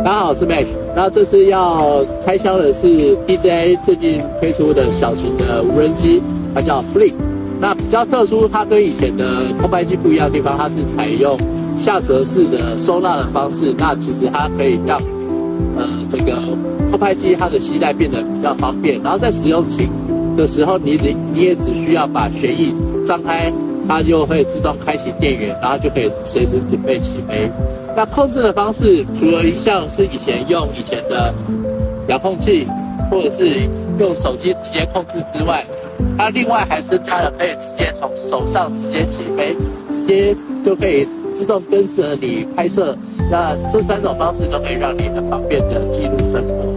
大家好，我是 Max。然后这次要开箱的是 DJI 最近推出的小型的无人机，它叫 Flip。那比较特殊，它跟以前的空拍机不一样的地方，它是采用下折式的收纳的方式。那其实它可以让这个空拍机它的携带变得比较方便。然后在使用的时候，你也只需要把旋翼张开，它就会自动开启电源，然后就可以随时准备起飞。那控制的方式，除了像是以前的遥控器，或者是用手机直接控制之外，它另外还增加了可以直接从手上直接起飞，直接就可以自动跟着你拍摄。那这3种方式都可以让你很方便的记录生活。